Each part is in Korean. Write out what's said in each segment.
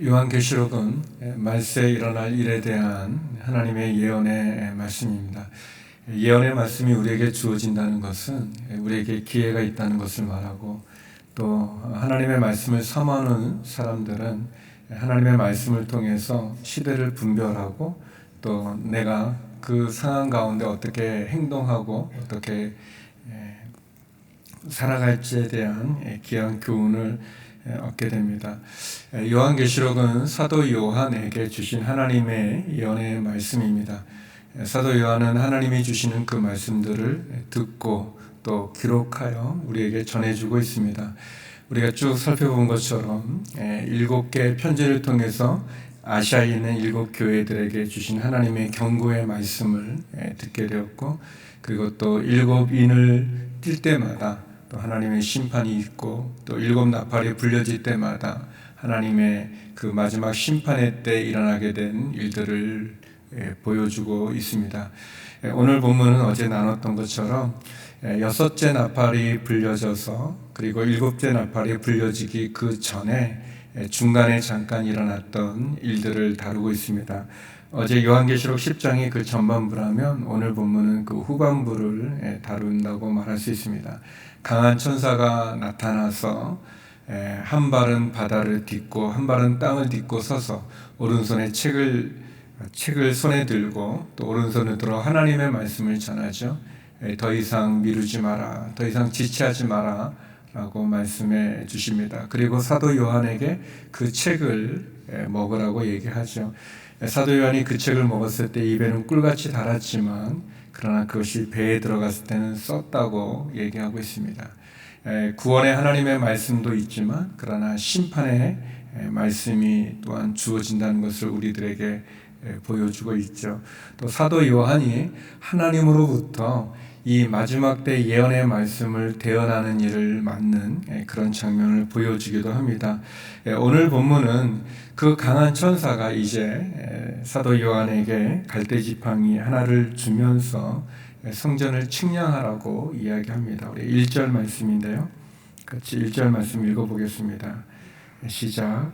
요한계시록은 말세에 일어날 일에 대한 하나님의 예언의 말씀입니다. 예언의 말씀이 우리에게 주어진다는 것은 우리에게 기회가 있다는 것을 말하고, 또 하나님의 말씀을 사모하는 사람들은 하나님의 말씀을 통해서 시대를 분별하고, 또 내가 그 상황 가운데 어떻게 행동하고 어떻게 살아갈지에 대한 귀한 교훈을 얻게 됩니다. 요한계시록은 사도 요한에게 주신 하나님의 예언의 말씀입니다. 사도 요한은 하나님이 주시는 그 말씀들을 듣고 또 기록하여 우리에게 전해주고 있습니다. 우리가 쭉 살펴본 것처럼 7개의 편지를 통해서 아시아에 있는 7 교회들에게 주신 하나님의 경고의 말씀을 듣게 되었고, 그리고 또 7인을 뛸 때마다 또 하나님의 심판이 있고, 또 7 나팔이 불려질 때마다 하나님의 그 마지막 심판의 때 일어나게 된 일들을 보여주고 있습니다. 오늘 본문은 어제 나눴던 것처럼 6째 나팔이 불려져서 그리고 7째 나팔이 불려지기 그 전에 중간에 잠깐 일어났던 일들을 다루고 있습니다. 어제 요한계시록 10장이 그 전반부라면 오늘 본문은 그 후반부를 다룬다고 말할 수 있습니다. 강한 천사가 나타나서 한 발은 바다를 딛고 한 발은 땅을 딛고 서서 오른손에 책을 손에 들고 또 오른손을 들어 하나님의 말씀을 전하죠. 더 이상 미루지 마라, 더 이상 지체하지 마라 라고 말씀해 주십니다. 그리고 사도 요한에게 그 책을 먹으라고 얘기하죠. 사도 요한이 그 책을 먹었을 때 입에는 꿀같이 달았지만 그러나 그것이 배에 들어갔을 때는 썼다고 얘기하고 있습니다. 구원의 하나님의 말씀도 있지만 그러나 심판의 말씀이 또한 주어진다는 것을 우리들에게 보여주고 있죠. 또 사도 요한이 하나님으로부터 이 마지막 때 예언의 말씀을 대언하는 일을 맡는 그런 장면을 보여주기도 합니다. 오늘 본문은 그 강한 천사가 이제 사도 요한에게 갈대 지팡이 하나를 주면서 성전을 측량하라고 이야기합니다. 우리 1절 말씀인데요. 같이 1절 말씀 읽어보겠습니다. 시작.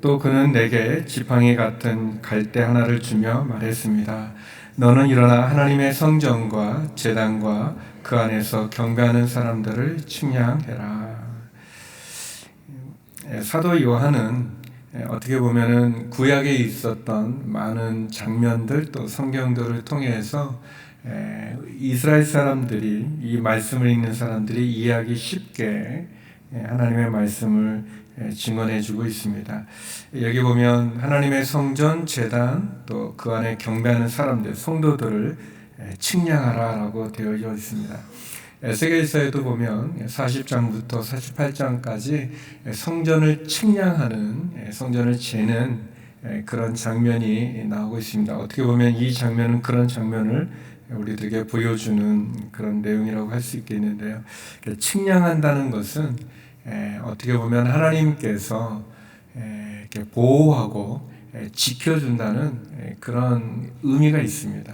또 그는 내게 지팡이 같은 갈대 하나를 주며 말했습니다. 너는 일어나 하나님의 성전과 제단과 그 안에서 경배하는 사람들을 측량해라. 사도 요한은 어떻게 보면은 구약에 있었던 많은 장면들 또 성경들을 통해서 이스라엘 사람들이, 이 말씀을 읽는 사람들이 이해하기 쉽게 하나님의 말씀을 증언해 주고 있습니다. 여기 보면 하나님의 성전, 제단, 또 그 안에 경배하는 사람들, 성도들을 측량하라라고 되어져 있습니다. 에스겔서에도 보면 40장부터 48장까지 성전을 측량하는, 성전을 재는 그런 장면이 나오고 있습니다. 어떻게 보면 이 장면은 그런 장면을 우리들에게 보여주는 그런 내용이라고 할 수 있겠는데요. 측량한다는 것은 어떻게 보면 하나님께서 이렇게 보호하고 지켜준다는 그런 의미가 있습니다.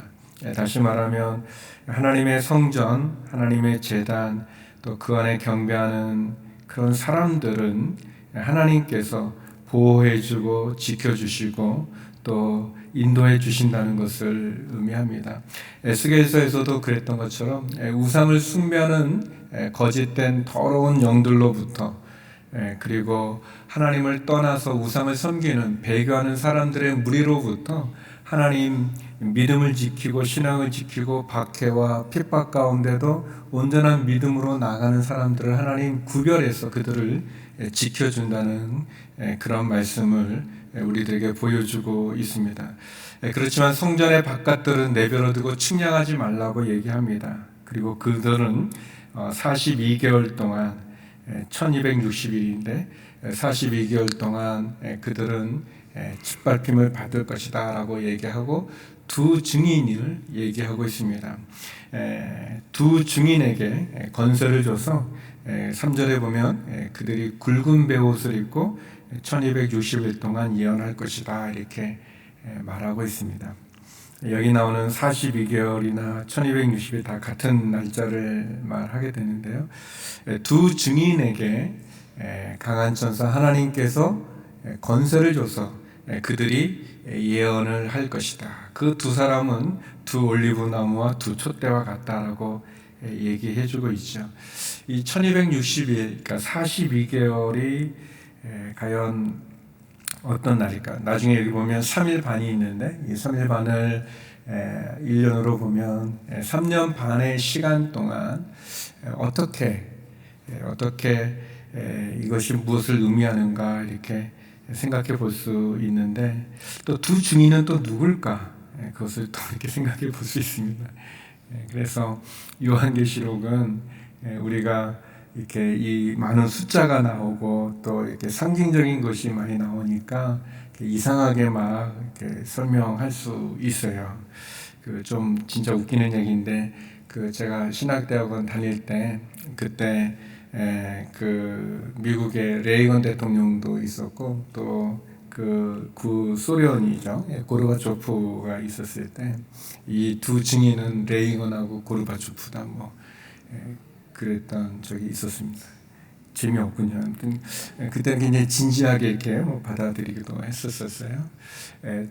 다시 말하면 하나님의 성전, 하나님의 제단, 또 그 안에 경배하는 그런 사람들은 하나님께서 보호해주고 지켜주시고 또 인도해 주신다는 것을 의미합니다. 에스겔서에서도 그랬던 것처럼 우상을 숭배하는 거짓된 더러운 영들로부터, 그리고 하나님을 떠나서 우상을 섬기는 배교하는 사람들의 무리로부터 하나님 믿음을 지키고 신앙을 지키고 박해와 핍박 가운데도 온전한 믿음으로 나가는 사람들을 하나님 구별해서 그들을 지켜준다는 그런 말씀을 우리들에게 보여주고 있습니다. 그렇지만 성전의 바깥들은 내버려 두고 측량하지 말라고 얘기합니다. 그리고 그들은 42개월 동안 1260일인데 42개월 동안 그들은 짓밟힘을 받을 것이다 라고 얘기하고 두 증인을 얘기하고 있습니다. 두 증인에게 건설을 줘서 3절에 보면 그들이 굵은 베옷을 입고 1260일 동안 예언할 것이다 이렇게 말하고 있습니다. 여기 나오는 42개월이나 1260일 다 같은 날짜를 말하게 되는데요. 두 증인에게 강한 천사 하나님께서 건설을 줘서 그들이 예언을 할 것이다. 그 두 사람은 두 올리브 나무와 두 촛대와 같다라고 얘기해주고 있죠. 이 1260일, 그러니까 42개월이 과연 어떤 날일까? 나중에 여기 보면 3일 반이 있는데 이 3일 반을 1년으로 보면 3년 반의 시간 동안 어떻게 이것이 무엇을 의미하는가 이렇게 생각해 볼 수 있는데 또 두 증인은 또 누굴까? 그것을 또 이렇게 생각해 볼 수 있습니다. 그래서 요한계시록은 우리가 이렇게 이 많은 숫자가 나오고 또 이렇게 상징적인 것이 많이 나오니까 이상하게 막 이렇게 설명할 수 있어요. 그 좀 진짜 웃기는 얘기인데 그 제가 신학대학원 다닐 때 그때 그 미국의 레이건 대통령도 있었고 또 그 구소련이죠. 고르바초프가 있었을 때 이 두 증인은 레이건하고 고르바초프다 뭐 그랬던 적이 있었습니다. 재미없군요. 그때는 굉장히 진지하게 이렇게 받아들이기도 했었어요.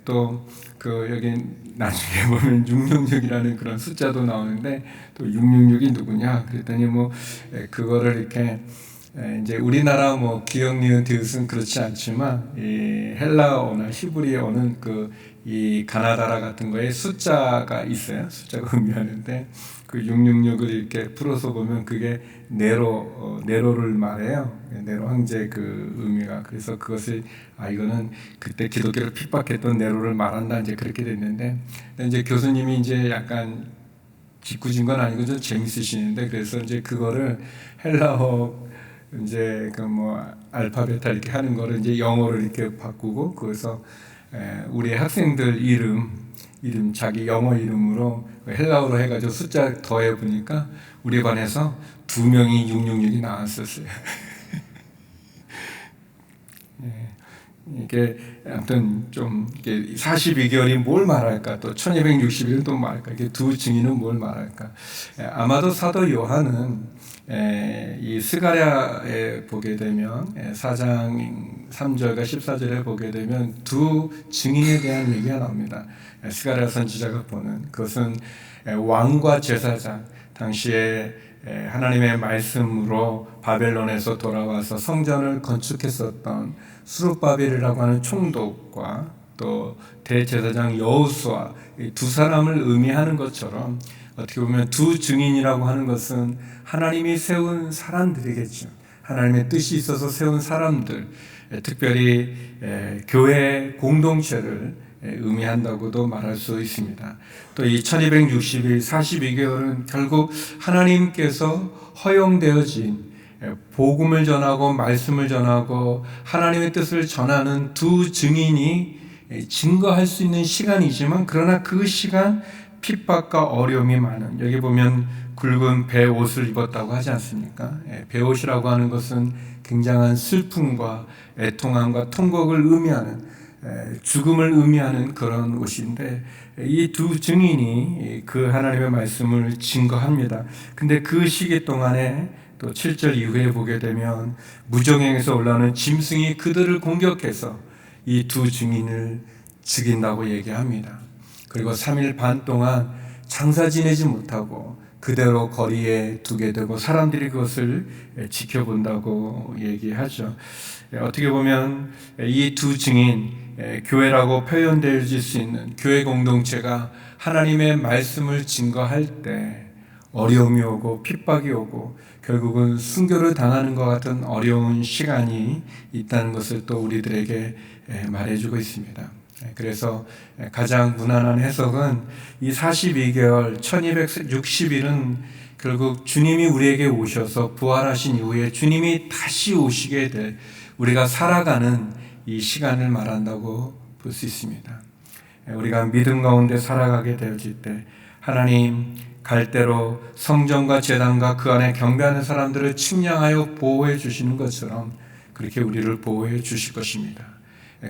또 그 여기 나중에 보면 666이라는 그런 숫자도 나오는데 또 666이 누구냐? 그랬더니 그거를 이렇게 이제 우리나라 기억 니은 디귿은 그렇지 않지만 이 헬라어나 히브리어는 이 가나다라 같은 거에 숫자가 있어요. 숫자가 의미하는데 그 666을 이렇게 풀어서 보면 그게 네로를 말해요. 네로 황제 그 의미가. 그래서 그것을 이거는 그때 기독교를 핍박했던 네로를 말한다 이제 그렇게 됐는데 이제 교수님이 이제 약간 짓궂은 건 아니고 좀 재밌으시는데 그래서 이제 그거를 헬라어 이제 알파벳 이렇게 하는 거를 이제 영어로 이렇게 바꾸고 그래서 우리 학생들 이름 자기 영어 이름으로 헬라어로 해가지고 숫자 더해 보니까 우리 반에서 2명이 666이 나왔었어요. 이게 아무튼 좀 이게 42개월이 뭘 말할까 또 1260일은 또 말할까 이게 두 증인은 뭘 말할까 아마도 사도 요한은 이 스가랴에 보게 되면 4장 3절과 14절에 보게 되면 두 증인에 대한 얘기가 나옵니다. 스가랴 선지자가 보는 그것은 왕과 제사장 당시에 하나님의 말씀으로 바벨론에서 돌아와서 성전을 건축했었던 수룹바벨이라고 하는 총독과 또 대제사장 여호수아 두 사람을 의미하는 것처럼 어떻게 보면 두 증인이라고 하는 것은 하나님이 세운 사람들이겠죠. 하나님의 뜻이 있어서 세운 사람들, 특별히 교회 공동체를 의미한다고도 말할 수 있습니다. 또 이 1260일 42개월은 결국 하나님께서 허용되어진 복음을 전하고 말씀을 전하고 하나님의 뜻을 전하는 두 증인이 증거할 수 있는 시간이지만 그러나 그 시간 핍박과 어려움이 많은 여기 보면 굵은 베옷을 입었다고 하지 않습니까? 베옷이라고 하는 것은 굉장한 슬픔과 애통함과 통곡을 의미하는 죽음을 의미하는 그런 옷인데 이 두 증인이 그 하나님의 말씀을 증거합니다. 근데 그 시기 동안에 또 7절 이후에 보게 되면 무정행에서 올라오는 짐승이 그들을 공격해서 이 두 증인을 죽인다고 얘기합니다. 그리고 3일 반 동안 장사 지내지 못하고 그대로 거리에 두게 되고 사람들이 그것을 지켜본다고 얘기하죠. 어떻게 보면 이 두 증인 교회라고 표현될 수 있는 교회 공동체가 하나님의 말씀을 증거할 때 어려움이 오고 핍박이 오고 결국은 순교를 당하는 것 같은 어려운 시간이 있다는 것을 또 우리들에게 말해주고 있습니다. 그래서 가장 무난한 해석은 이 42개월 1260일은 결국 주님이 우리에게 오셔서 부활하신 이후에 주님이 다시 오시게 될 우리가 살아가는 이 시간을 말한다고 볼 수 있습니다. 우리가 믿음 가운데 살아가게 되어질 때 하나님 갈대로 성전과 제단과 그 안에 경배하는 사람들을 측량하여 보호해 주시는 것처럼 그렇게 우리를 보호해 주실 것입니다.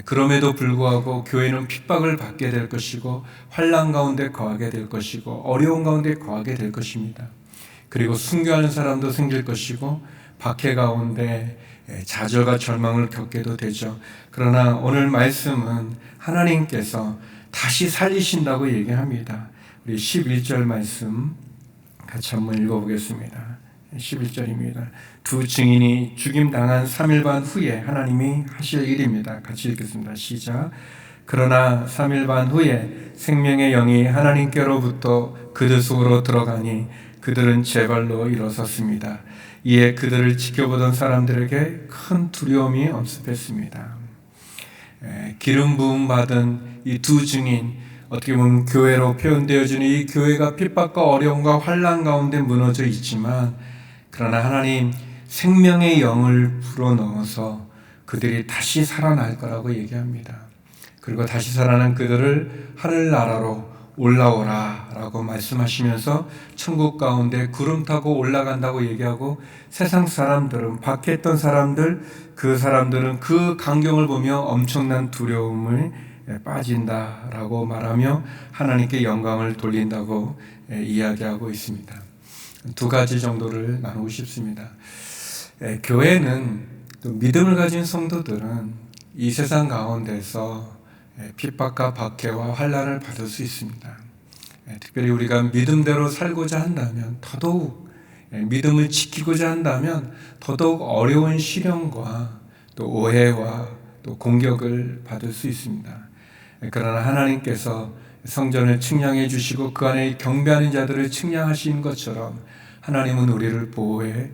그럼에도 불구하고 교회는 핍박을 받게 될 것이고 환난 가운데 거하게 될 것이고 어려운 가운데 거하게 될 것입니다. 그리고 순교하는 사람도 생길 것이고 박해 가운데 좌절과 절망을 겪게도 되죠. 그러나 오늘 말씀은 하나님께서 다시 살리신다고 얘기합니다. 우리 11절 말씀 같이 한번 읽어보겠습니다. 11절입니다. 두 증인이 죽임당한 3일 반 후에 하나님이 하실 일입니다. 같이 읽겠습니다. 시작. 그러나 3일 반 후에 생명의 영이 하나님께로부터 그들 속으로 들어가니 그들은 제 발로 일어섰습니다. 이에 그들을 지켜보던 사람들에게 큰 두려움이 엄습했습니다. 기름 부음 받은 이 두 증인, 어떻게 보면 교회로 표현되어지는 이 교회가 핍박과 어려움과 환난 가운데 무너져 있지만, 그러나 하나님 생명의 영을 불어넣어서 그들이 다시 살아날 거라고 얘기합니다. 그리고 다시 살아난 그들을 하늘나라로 올라오라 라고 말씀하시면서 천국 가운데 구름 타고 올라간다고 얘기하고, 세상 사람들은, 밖에 있던 사람들, 그 사람들은 그 광경을 보며 엄청난 두려움을 빠진다라고 말하며 하나님께 영광을 돌린다고 이야기하고 있습니다. 두 가지 정도를 나누고 싶습니다. 교회는, 또 믿음을 가진 성도들은 이 세상 가운데서 핍박과 박해와 환난을 받을 수 있습니다. 특별히 우리가 믿음대로 살고자 한다면, 더더욱 믿음을 지키고자 한다면 더더욱 어려운 시련과 또 오해와 또 공격을 받을 수 있습니다. 그러나 하나님께서 성전을 측량해 주시고 그 안에 경배하는 자들을 측량하신 것처럼 하나님은 우리를 보호해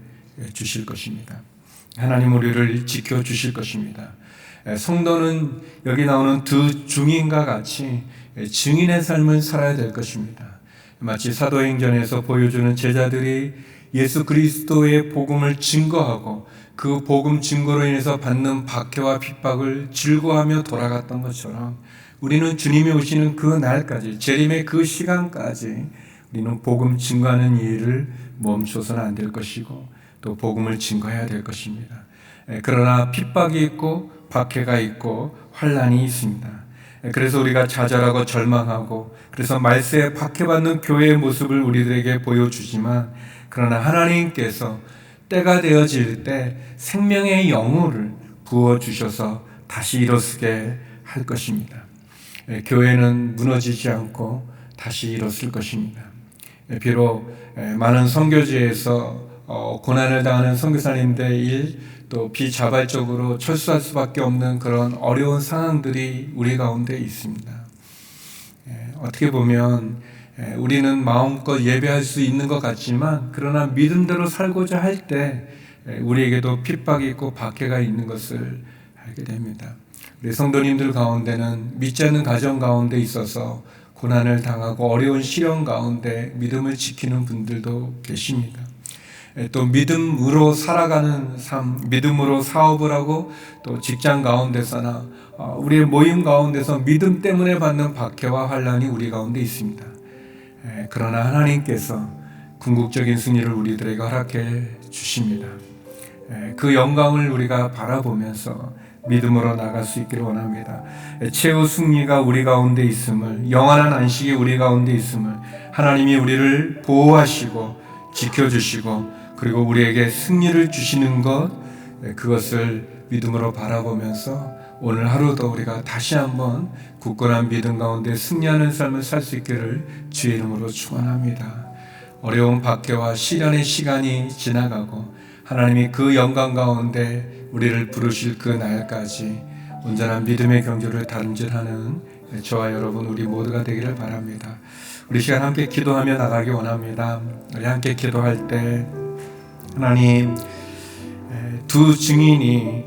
주실 것입니다. 하나님 우리를 지켜주실 것입니다. 성도는 여기 나오는 두 증인과 같이 증인의 삶을 살아야 될 것입니다. 마치 사도행전에서 보여주는 제자들이 예수 그리스도의 복음을 증거하고 그 복음 증거로 인해서 받는 박해와 핍박을 즐거워하며 돌아갔던 것처럼, 우리는 주님이 오시는 그 날까지, 재림의 그 시간까지 우리는 복음 증거하는 일을 멈춰서는 안 될 것이고 또 복음을 증거해야 될 것입니다. 그러나 핍박이 있고 박해가 있고 환난이 있습니다. 그래서 우리가 좌절하고 절망하고, 그래서 말세에 박해받는 교회의 모습을 우리들에게 보여주지만, 그러나 하나님께서 때가 되어질 때 생명의 영혼을 부어주셔서 다시 일어서게 할 것입니다. 교회는 무너지지 않고 다시 일어설 것입니다. 비록 많은 선교지에서 고난을 당하는 선교사님들의 일, 또 비자발적으로 철수할 수밖에 없는 그런 어려운 상황들이 우리 가운데 있습니다. 어떻게 보면 우리는 마음껏 예배할 수 있는 것 같지만, 그러나 믿음대로 살고자 할 때 우리에게도 핍박이 있고 박해가 있는 것을 알게 됩니다. 우리 성도님들 가운데는 믿지 않는 가정 가운데 있어서 고난을 당하고 어려운 시련 가운데 믿음을 지키는 분들도 계십니다. 또 믿음으로 살아가는 삶, 믿음으로 사업을 하고 또 직장 가운데서나 우리의 모임 가운데서 믿음 때문에 받는 박해와 환난이 우리 가운데 있습니다. 그러나 하나님께서 궁극적인 승리를 우리들에게 허락해 주십니다. 그 영광을 우리가 바라보면서 믿음으로 나갈 수 있기를 원합니다. 최후 승리가 우리 가운데 있음을, 영원한 안식이 우리 가운데 있음을, 하나님이 우리를 보호하시고 지켜주시고 그리고 우리에게 승리를 주시는 것, 그것을 믿음으로 바라보면서 오늘 하루도 우리가 다시 한번 굳건한 믿음 가운데 승리하는 삶을 살 수 있기를 주의 이름으로 축원합니다. 어려운 박해와 시련의 시간이 지나가고 하나님이 그 영광 가운데 우리를 부르실 그 날까지 온전한 믿음의 경주를 다름질하는 저와 여러분 우리 모두가 되기를 바랍니다. 우리 시간 함께 기도하며 나가기 원합니다. 우리 함께 기도할 때, 하나님, 두 증인이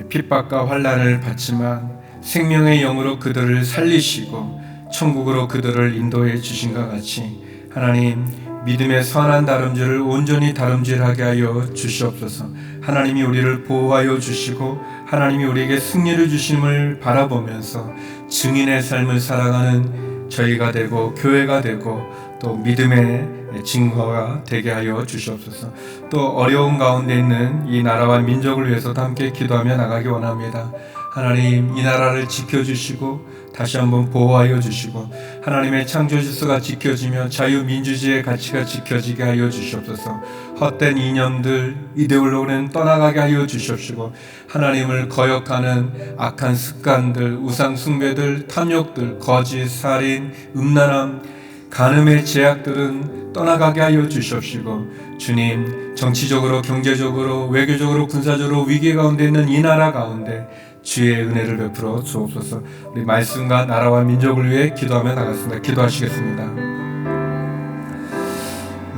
핍박과 환난을 받지만 생명의 영으로 그들을 살리시고 천국으로 그들을 인도해 주신 것 같이, 하나님, 믿음의 선한 다름질을 온전히 다름질하게 하여 주시옵소서. 하나님이 우리를 보호하여 주시고 하나님이 우리에게 승리를 주심을 바라보면서 증인의 삶을 살아가는 저희가 되고 교회가 되고 또 믿음의 증거가 되게 하여 주시옵소서. 또 어려운 가운데 있는 이 나라와 민족을 위해서도 함께 기도하며 나가기 원합니다. 하나님 이 나라를 지켜주시고 다시 한번 보호하여 주시고 하나님의 창조 질서가 지켜지며 자유민주주의의 가치가 지켜지게 하여 주시옵소서. 헛된 이념들, 이데올로기는 떠나가게 하여 주시옵시고 하나님을 거역하는 악한 습관들, 우상 숭배들, 탐욕들, 거짓, 살인, 음란함, 간음의 제약들은 떠나가게 하여 주시옵시고 주님, 정치적으로, 경제적으로, 외교적으로, 군사적으로 위기 가운데 있는 이 나라 가운데 주의 은혜를 베풀어 주옵소서. 우리 말씀과 나라와 민족을 위해 기도하며 나갔습니다. 기도하시겠습니다.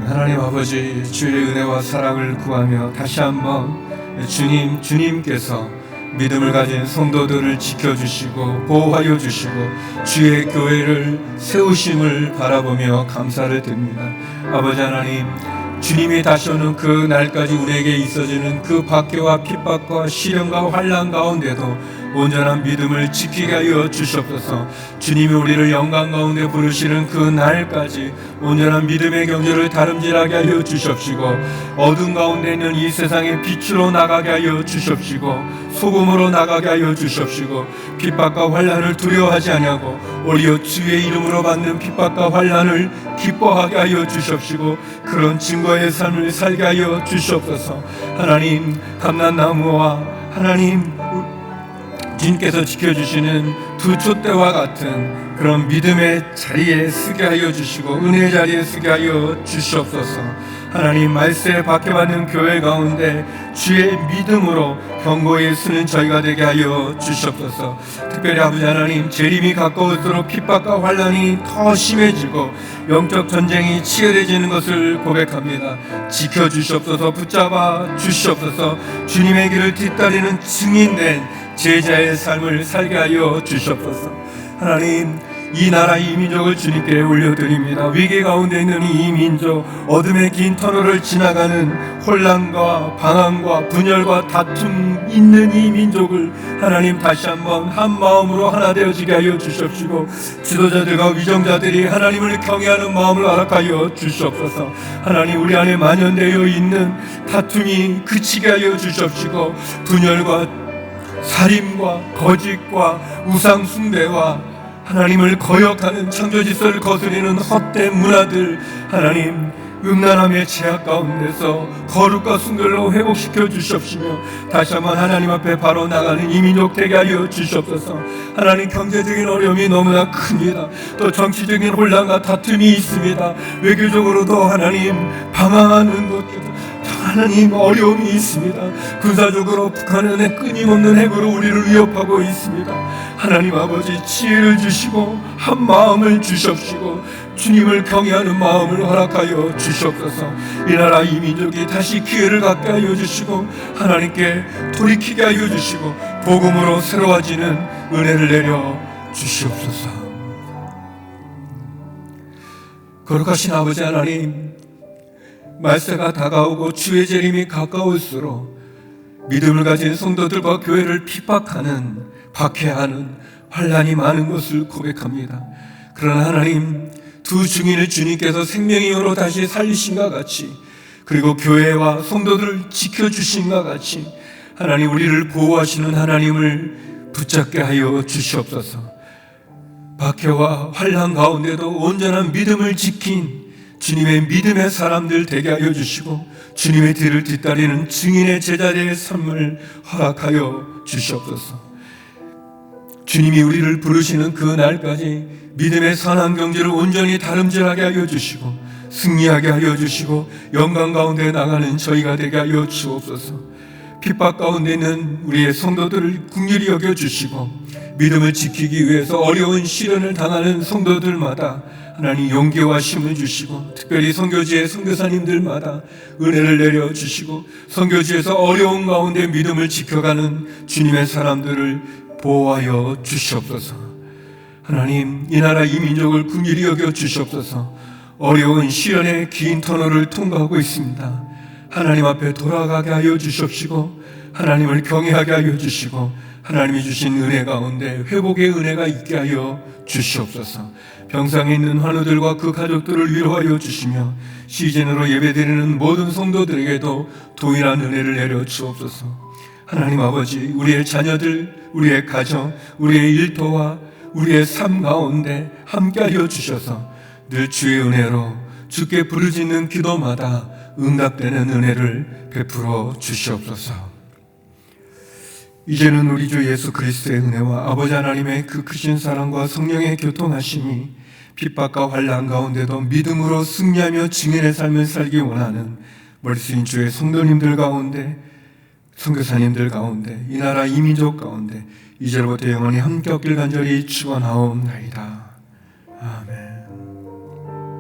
하나님 아버지, 주의 은혜와 사랑을 구하며 다시 한번 주님께서 믿음을 가진 성도들을 지켜주시고 보호하여 주시고 주의 교회를 세우심을 바라보며 감사를 드립니다. 아버지 하나님, 주님이 다시 오는 그 날까지 우리에게 있어지는 그 박해와 핍박과 시련과 환난 가운데도 온전한 믿음을 지키게 하여 주시옵소서. 주님이 우리를 영광 가운데 부르시는 그 날까지 온전한 믿음의 경주를 다름질하게 하여 주시옵시고 어둠 가운데 있는 이 세상의 빛으로 나가게 하여 주시옵시고 소금으로 나가게 하여 주시옵시고 핍박과 환난을 두려워하지 아니하고 오히려 주의 이름으로 받는 핍박과 환난을 기뻐하게 하여 주시옵시고 그런 증거의 삶을 살게 하여 주시옵소서. 하나님, 감람나무와 하나님 주님께서 지켜주시는 두 촛대와 같은 그런 믿음의 자리에 서게 하여 주시고 은혜의 자리에 서게 하여 주시옵소서. 하나님, 말세에 박해받는 교회 가운데 주의 믿음으로 견고히 서는 저희가 되게 하여 주시옵소서. 특별히 아버지 하나님, 재림이 가까울수록 핍박과 환난이 더 심해지고 영적 전쟁이 치열해지는 것을 고백합니다. 지켜주시옵소서. 붙잡아 주시옵소서. 주님의 길을 뒤따르는 증인된 제자의 삶을 살게 하여 주시옵소서. 하나님, 이 나라 이 민족을 주님께 올려드립니다. 위기 가운데 있는 이 민족, 어둠의 긴 터널을 지나가는 혼란과 방황과 분열과 다툼 있는 이 민족을 하나님 다시 한번 한 마음으로 하나 되어지게 하여 주시옵시고 지도자들과 위정자들이 하나님을 경외하는 마음을 허락하여 주시옵소서. 하나님, 우리 안에 만연되어 있는 다툼이 그치게 하여 주시옵시고 분열과 살인과 거짓과 우상 숭배와 하나님을 거역하는 창조 질서를 거스리는 헛된 문화들, 하나님 음란함의 제약 가운데서 거룩과 순결로 회복시켜 주시옵시며 다시 한번 하나님 앞에 바로 나가는 이 민족 되게 하여 주시옵소서. 하나님, 경제적인 어려움이 너무나 큽니다. 또 정치적인 혼란과 다툼이 있습니다. 외교적으로도 하나님 방황하는 것들, 하나님 어려움이 있습니다. 군사적으로 북한은 끊임없는 핵으로 우리를 위협하고 있습니다. 하나님 아버지, 지혜를 주시고 한 마음을 주시옵시고 주님을 경외하는 마음을 허락하여 주시옵소서. 이 나라 이 민족이 다시 기회를 갖게 하여 주시고 하나님께 돌이키게 하여 주시고 복음으로 새로워지는 은혜를 내려 주시옵소서. 거룩하신 아버지 하나님, 말세가 다가오고 주의 재림이 가까울수록 믿음을 가진 성도들과 교회를 핍박하는, 박해하는 환난이 많은 것을 고백합니다. 그러나 하나님, 두 증인을 주님께서 생명의 힘으로 다시 살리신과 같이, 그리고 교회와 성도들을 지켜주신과 같이 하나님, 우리를 보호하시는 하나님을 붙잡게 하여 주시옵소서. 박해와 환난 가운데도 온전한 믿음을 지킨 주님의 믿음의 사람들 되게 하여 주시고 주님의 뒤를 뒤따르는 증인의 제자들의 삶을 허락하여 주시옵소서. 주님이 우리를 부르시는 그 날까지 믿음의 선한 경지를 온전히 다름질하게 하여 주시고 승리하게 하여 주시고 영광 가운데 나가는 저희가 되게 하여 주옵소서. 핍박 가운데 있는 우리의 성도들을 긍휼히 여겨주시고 믿음을 지키기 위해서 어려운 시련을 당하는 성도들마다 하나님 용기와 힘을 주시고 특별히 선교지의 선교사님들마다 은혜를 내려주시고 선교지에서 어려운 가운데 믿음을 지켜가는 주님의 사람들을 보호하여 주시옵소서. 하나님, 이 나라 이 민족을 긍휼히 여겨 주시옵소서. 어려운 시련의 긴 터널을 통과하고 있습니다. 하나님 앞에 돌아가게 하여 주시옵시고 하나님을 경외하게 하여 주시고 하나님이 주신 은혜 가운데 회복의 은혜가 있게 하여 주시옵소서. 병상에 있는 환우들과 그 가족들을 위로하여 주시며 시즌으로 예배드리는 모든 성도들에게도 동일한 은혜를 내려 주옵소서. 하나님 아버지, 우리의 자녀들, 우리의 가정, 우리의 일터와 우리의 삶 가운데 함께하여 주셔서 늘 주의 은혜로 주께 부르짖는 기도마다 응답되는 은혜를 베풀어 주시옵소서. 이제는 우리 주 예수 그리스도의 은혜와 아버지 하나님의 그 크신 사랑과 성령의 교통하심이 핍박과 환난 가운데도 믿음으로 승리하며 증인의 삶을 살기 원하는 멀리인 주의 성도님들 가운데, 선교사님들 가운데, 이 나라 이 민족 가운데 이제로부터 영원히 함께 없길 간절히 축원하옵나이다. 아멘.